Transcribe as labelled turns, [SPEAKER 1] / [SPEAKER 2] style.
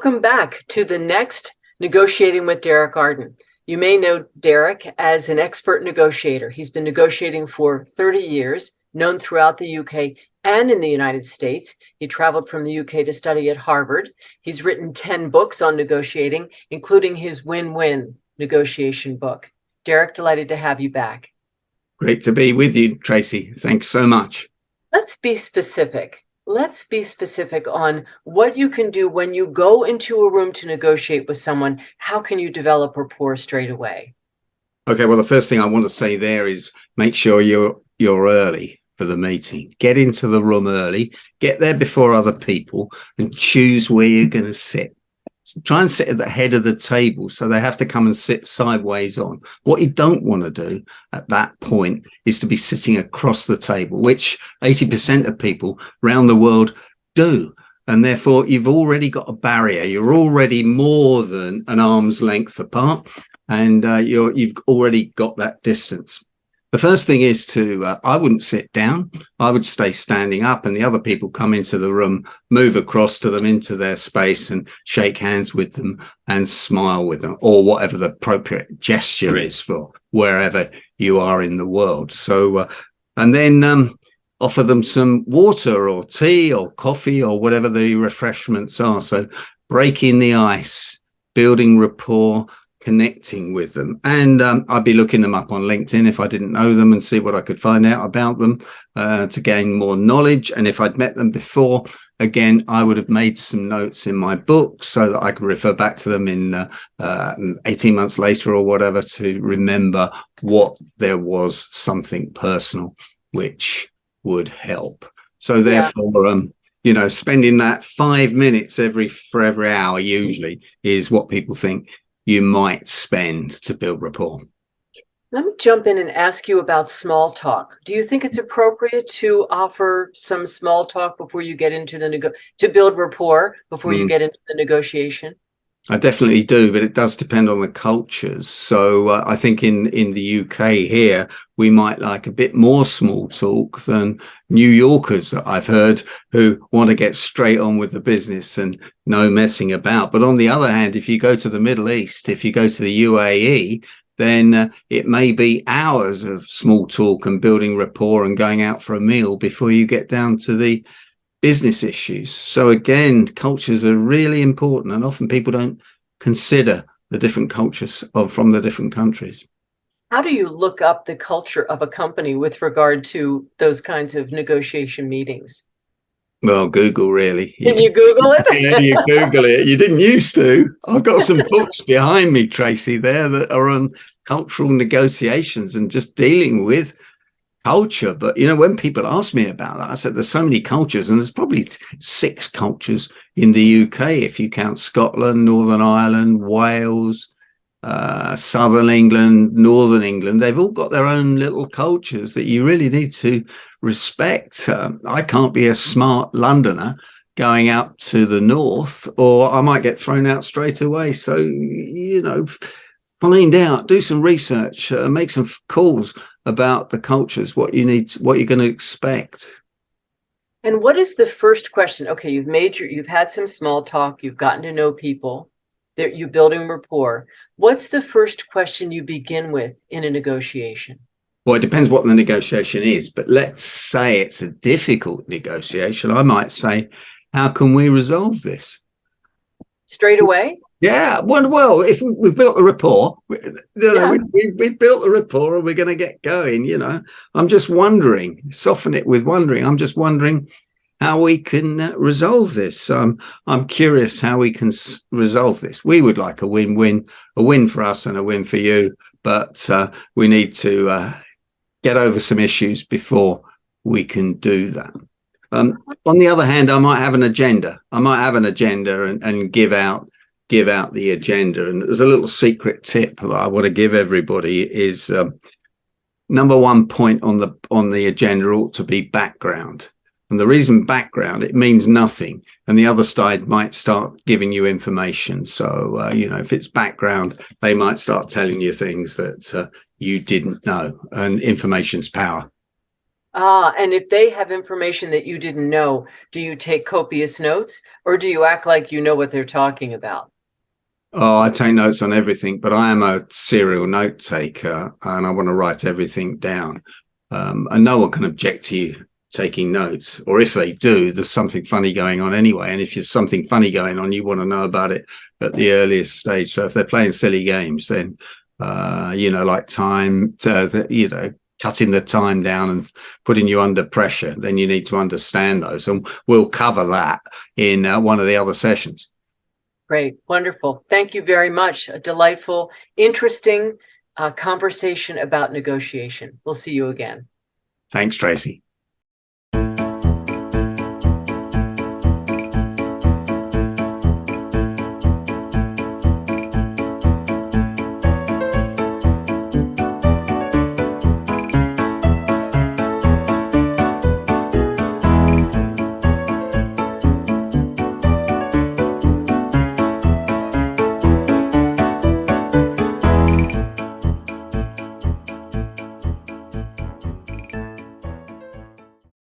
[SPEAKER 1] Welcome back to the next Negotiating with Derek Arden. You may know Derek as an expert negotiator. He's been negotiating for 30 years, known throughout the UK and in the United States. He traveled from the UK to study at Harvard. He's written 10 books on negotiating, including his Win-Win negotiation book. Derek, delighted to have you back.
[SPEAKER 2] Great to be with you, Tracy. Thanks so much.
[SPEAKER 1] Let's be specific. Let's be specific on what you can do when you go into a room to negotiate with someone. How can you develop rapport straight away?
[SPEAKER 2] Okay, well, the first thing I want to say there is make sure you're early for the meeting. Get into the room early, get there before other people, and choose where you're going to sit. So try and sit at the head of the table so they have to come and sit sideways on. What you don't want to do at that point is to be sitting across the table, which 80% of people around the world do. And therefore, you've already got a barrier. You're already more than an arm's length apart, and you've already got that distance. The first thing is I wouldn't sit down. I would stay standing up, and the other people come into the room, move across to them into their space and shake hands with them and smile with them, or whatever the appropriate gesture is for wherever you are in the world. So, and then offer them some water or tea or coffee or whatever the refreshments are. So breaking the ice, building rapport, connecting with them. And I'd be looking them up on LinkedIn if I didn't know them and see what I could find out about them to gain more knowledge. And if I'd met them before, again, I would have made some notes in my book so that I could refer back to them in 18 months later or whatever to remember what there was something personal which would help. So therefore, spending that 5 minutes for every hour usually is what people think you might spend to build rapport.
[SPEAKER 1] Let me jump in and ask you about small talk. Do you think it's appropriate to offer some small talk before you get into to build rapport before you get into the negotiation?
[SPEAKER 2] I definitely do, but it does depend on the cultures. So I think in the UK here, we might like a bit more small talk than New Yorkers that I've heard who want to get straight on with the business and no messing about. But on the other hand, if you go to the Middle East, if you go to the UAE, then it may be hours of small talk and building rapport and going out for a meal before you get down to the business issues. So again, cultures are really important, and often people don't consider the different cultures from the different countries.
[SPEAKER 1] How do you look up the culture of a company with regard to those kinds of negotiation meetings?
[SPEAKER 2] Well, Google, really.
[SPEAKER 1] Can you Google it?
[SPEAKER 2] Yeah, you Google it. You didn't used to. I've got some books behind me, Tracy, there that are on cultural negotiations and just dealing with culture. But when people ask me about that, I said there's so many cultures, and there's probably 6 cultures in the UK if you count Scotland, Northern Ireland, Wales, Southern England, Northern England. They've all got their own little cultures that you really need to respect. I can't be a smart Londoner going out to the north, or I might get thrown out straight away. So find out, do some research, make some calls about the cultures, what you need, what you're going to expect.
[SPEAKER 1] And what is the first question? Okay, you've had some small talk, you've gotten to know people, you're building rapport. What's the first question you begin with in a negotiation?
[SPEAKER 2] Well, it depends what the negotiation is, but let's say it's a difficult negotiation. I might say, how can we resolve this?
[SPEAKER 1] Straight away?
[SPEAKER 2] Yeah, well, if we've built the rapport, we built the rapport and we're going to get going, I'm just wondering, soften it with wondering. I'm just wondering how we can resolve this. I'm curious how we can resolve this. We would like a win-win, a win for us and a win for you, but we need to get over some issues before we can do that. On the other hand, I might have an agenda. And give out the agenda. And there's a little secret tip that I want to give everybody is number one point on the agenda ought to be background. And the reason background, it means nothing. And the other side might start giving you information. So, if it's background, they might start telling you things that you didn't know. And information's power.
[SPEAKER 1] And if they have information that you didn't know, do you take copious notes or do you act like you know what they're talking about?
[SPEAKER 2] Oh, I take notes on everything, but I am a serial note taker and I want to write everything down. And no one can object to you taking notes. Or if they do, there's something funny going on anyway. And if there's something funny going on, you want to know about it at the earliest stage. So if they're playing silly games, then, like time, cutting the time down and putting you under pressure, then you need to understand those. And we'll cover that in one of the other sessions.
[SPEAKER 1] Great. Wonderful. Thank you very much. A delightful, interesting conversation about negotiation. We'll see you again.
[SPEAKER 2] Thanks, Tracy.